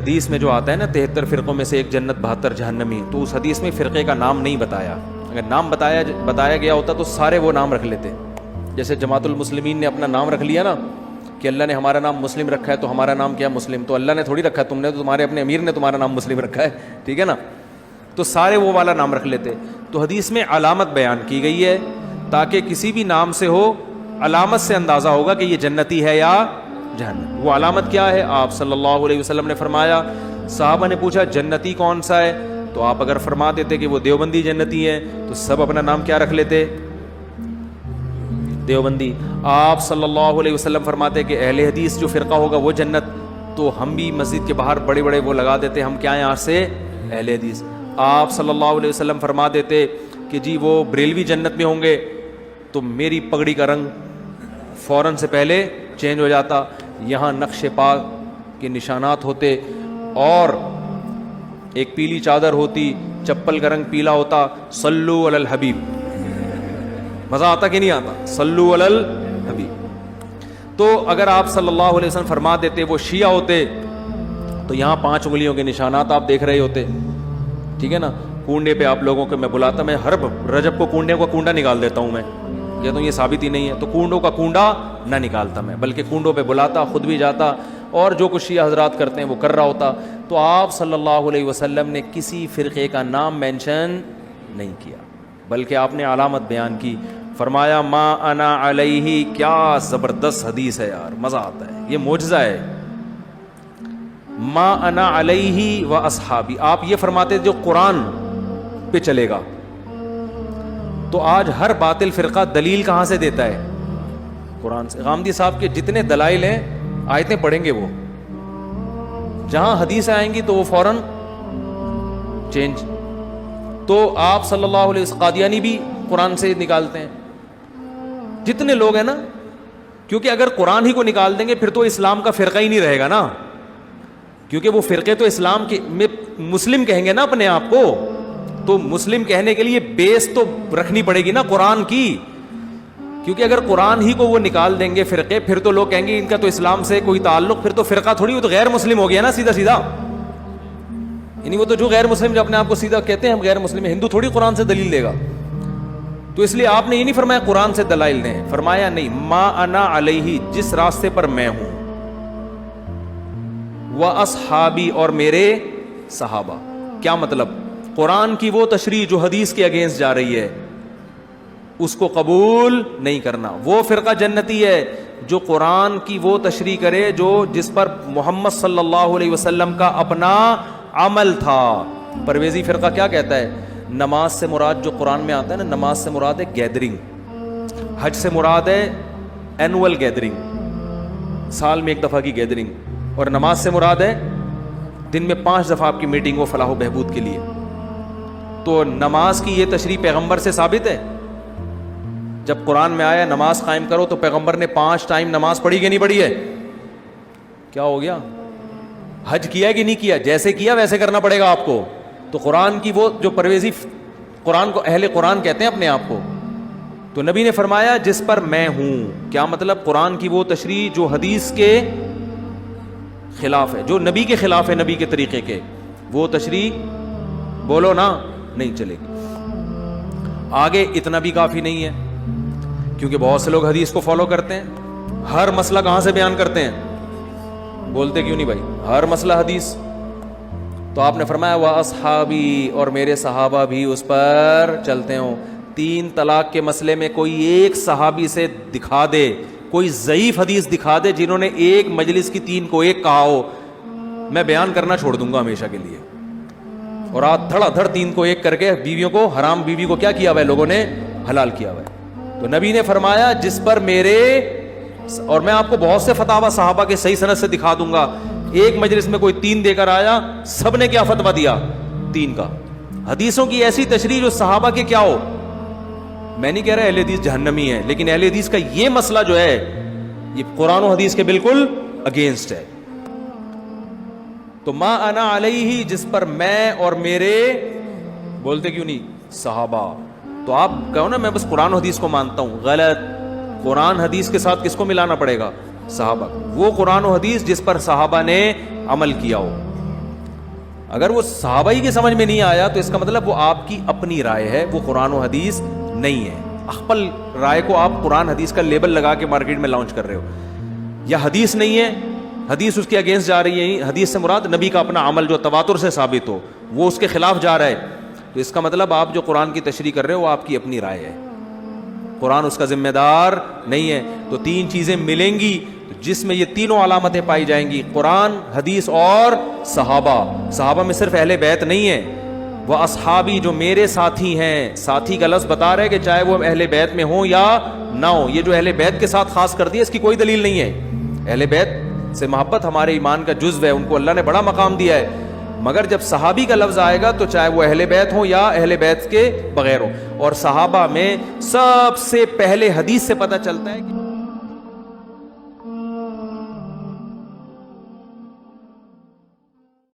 حدیث میں جو آتا ہے نا 73 فرقوں میں سے ایک جنت 72 جہنمی، تو اس حدیث میں فرقے کا نام نہیں بتایا. اگر نام بتایا گیا ہوتا تو سارے وہ نام رکھ لیتے. جیسے جماعت المسلمین نے اپنا نام رکھ لیا نا کہ اللہ نے ہمارا نام مسلم رکھا ہے تو ہمارا نام کیا مسلم، تو اللہ نے تھوڑی رکھا، تم نے تو، تمہارے اپنے امیر نے تمہارا نام مسلم رکھا ہے، ٹھیک ہے نا. تو سارے وہ والا نام رکھ لیتے. تو حدیث میں علامت بیان کی گئی ہے تاکہ کسی بھی نام سے ہو علامت سے اندازہ ہوگا کہ یہ جنتی ہے یا جہنم. وہ علامت کیا ہے؟ آپ صلی اللہ علیہ وسلم نے فرمایا. صحابہ نے پوچھا جنتی کون سا ہے؟ تو آپ اگر فرما دیتے کہ وہ دیوبندی جنتی ہے تو سب اپنا نام کیا رکھ لیتے؟ دیوبندی. آپ صلی اللہ علیہ وسلم فرماتے کہ اہل حدیث جو فرقہ ہوگا وہ جنت، تو ہم بھی مسجد کے باہر بڑے بڑے وہ لگا دیتے، ہم کیا ہیں یہاں سے اہل حدیث. آپ صلی اللہ علیہ وسلم فرما دیتے کہ جی وہ بریلوی جنت میں ہوں گے، تو میری پگڑی کا رنگ فوراً سے پہلے چینج ہو جاتا. یہاں نقش پاک کے نشانات ہوتے اور ایک پیلی چادر ہوتی، چپل کا رنگ پیلا ہوتا. صلو علی الحبیب. مزہ آتا کہ نہیں آتا؟ صلو علی الحبیب. تو اگر آپ صلی اللہ علیہ وسلم فرما دیتے وہ شیعہ ہوتے تو یہاں 5 انگلیوں کے نشانات آپ دیکھ رہے ہوتے، ٹھیک ہے نا. کنڈے پہ آپ لوگوں کو میں بلاتا، میں ہر رجب کو کنڈے کا کنڈا نکال دیتا ہوں. میں کہتا ہوں یہ ثابت ہی نہیں ہے، تو کنڈوں کا کنڈا نہ نکالتا میں، بلکہ کنڈوں پہ بلاتا، خود بھی جاتا، اور جو کچھ شیعہ حضرات کرتے ہیں وہ کر رہا ہوتا. تو آپ صلی اللہ علیہ وسلم نے کسی فرقے کا نام مینشن نہیں کیا، بلکہ آپ نے علامت بیان کی. فرمایا ما انا علیہ. کیا زبردست حدیث ہے یار، مزہ آتا ہے، یہ معجزہ ہے. ما انا علیہ و اصحابی. آپ یہ فرماتے جو قرآن پہ چلے گا، تو آج ہر باطل فرقہ دلیل کہاں سے دیتا ہے؟ قرآن سے. غامدی صاحب کے جتنے دلائل ہیں آیتیں پڑھیں گے، وہ جہاں حدیث آئیں گی تو وہ فوراً چینج. تو آپ صلی اللہ علیہ وسلم قادیانی بھی قرآن سے نکالتے ہیں، جتنے لوگ ہیں نا، کیونکہ اگر قرآن ہی کو نکال دیں گے پھر تو اسلام کا فرقہ ہی نہیں رہے گا نا، کیونکہ وہ فرقے تو اسلام کے میں مسلم کہیں گے نا اپنے آپ کو، تو مسلم کہنے کے لیے بیس تو رکھنی پڑے گی نا قرآن کی. کیونکہ اگر قرآن ہی کو وہ نکال دیں گے فرقے، پھر تو لوگ کہیں گے ان کا تو اسلام سے کوئی تعلق، پھر تو فرقہ تھوڑی، وہ تو غیر مسلم ہو گیا نا سیدھا سیدھا. یعنی وہ تو جو غیر مسلم جو اپنے آپ کو سیدھا کہتے ہیں ہم غیر مسلم ہیں، ہندو تھوڑی قرآن سے دلیل دے گا. تو اس لیے آپ نے یہ نہیں فرمایا قرآن سے دلائل دیں، فرمایا نہیں ما انا علیہ، جس راستے پر میں ہوں، و اصحابی، اور میرے صحابہ. کیا مطلب؟ قرآن کی وہ تشریح جو حدیث کے اگینسٹ جا رہی ہے اس کو قبول نہیں کرنا. وہ فرقہ جنتی ہے جو قرآن کی وہ تشریح کرے جو جس پر محمد صلی اللہ علیہ وسلم کا اپنا عمل تھا. پرویزی فرقہ کیا کہتا ہے؟ نماز سے مراد جو قرآن میں آتا ہے نا، نماز سے مراد ہے گیدرنگ، حج سے مراد ہے اینول گیدرنگ، سال میں ایک دفعہ کی گیدرنگ، اور نماز سے مراد ہے دن میں 5 دفعہ آپ کی میٹنگ ہو فلاح و بہبود کے لیے. تو نماز کی یہ تشریح پیغمبر سے ثابت ہے. جب قرآن میں آیا نماز قائم کرو تو پیغمبر نے 5 ٹائم نماز پڑھی کہ نہیں پڑھی ہے؟ کیا ہو گیا؟ حج کیا کہ نہیں کیا؟ جیسے کیا ویسے کرنا پڑے گا آپ کو. تو قرآن کی وہ جو پرویزی، قرآن کو اہل قرآن کہتے ہیں اپنے آپ کو. تو نبی نے فرمایا جس پر میں ہوں. کیا مطلب؟ قرآن کی وہ تشریح جو حدیث کے خلاف ہے، جو نبی کے خلاف ہے، نبی کے طریقے کے، وہ تشریح بولو نا نہیں چلے گی. آگے اتنا بھی کافی نہیں ہے، کیونکہ بہت سے لوگ حدیث کو فالو کرتے ہیں، ہر مسئلہ کہاں سے بیان کرتے ہیں؟ بولتے کیوں نہیں بھائی؟ ہر مسئلہ حدیث. تو آپ نے فرمایا وَأَصْحَابِي، اور میرے صحابہ بھی اس پر چلتے ہوں. 3 طلاق کے مسئلے میں کوئی ایک صحابی سے دکھا دے، کوئی ضعیف حدیث دکھا دے جنہوں نے ایک مجلس کی 3 کو ایک کہا ہو، میں بیان کرنا چھوڑ دوں گا ہمیشہ کے لیے. اور آج دھڑا دھڑ 3 کو ایک کر کے بیویوں کو، حرام بیوی کو کیا کیا ہوا ہے لوگوں نے؟ حلال کیا ہوا ہے. تو نبی نے فرمایا جس پر میرے، اور میں آپ کو بہت سے فتاوی صحابہ کے صحیح سند سے دکھا دوں گا، ایک مجلس میں کوئی 3 دے کر آیا، سب نے کیا فتویٰ دیا؟ 3 کا. حدیثوں کی ایسی تشریح جو صحابہ کے کیا ہو. میں نہیں کہہ رہا اہل حدیث جہنمی ہے، لیکن اہل حدیث کا یہ مسئلہ جو ہے یہ قرآن و حدیث کے بالکل اگینسٹ ہے. تو ما انا علیہ، جس پر میں اور میرے، بولتے کیوں نہیں؟ صحابہ. تو آپ کہو نا میں بس قرآن و حدیث کو مانتا ہوں، غلط. قرآن حدیث کے ساتھ کس کو ملانا پڑے گا؟ صحابہ. وہ قرآن و حدیث جس پر صحابہ نے عمل کیا ہو. اگر وہ صحابہ ہی کی سمجھ میں نہیں آیا تو اس کا مطلب وہ آپ کی اپنی رائے ہے, وہ قرآن و حدیث نہیں ہے. اخپل رائے کو آپ قرآن حدیث کا لیبل لگا کے مارکیٹ میں لانچ کر رہے ہو, یا حدیث نہیں ہے, حدیث اس کے اگینسٹ جا رہی ہے. حدیث سے مراد نبی کا اپنا عمل جو تواتر سے ثابت ہو, وہ اس کے خلاف جا رہا ہے, تو اس کا مطلب آپ جو قرآن کی تشریح کر رہے ہو وہ آپ کی اپنی رائے ہے, قرآن اس کا ذمہ دار نہیں ہے. تو تین چیزیں ملیں گی جس میں یہ تینوں علامتیں پائی جائیں گی, قرآن, حدیث اور صحابہ. صحابہ میں صرف اہل بیت نہیں ہے, وہ اصحابی جو میرے ساتھی ہیں. ساتھی کا لفظ بتا رہے کہ چاہے وہ اہل بیت میں ہوں یا نہ ہوں. یہ جو اہل بیت کے ساتھ خاص کر دیا اس کی کوئی دلیل نہیں ہے. اہل بیت سے محبت ہمارے ایمان کا جزو ہے, ان کو اللہ نے بڑا مقام دیا ہے. مگر جب صحابی کا لفظ آئے گا تو چاہے وہ اہل بیت ہوں یا اہل بیت کے بغیر ہو. اور صحابہ میں سب سے پہلے حدیث سے پتہ چلتا ہے کہ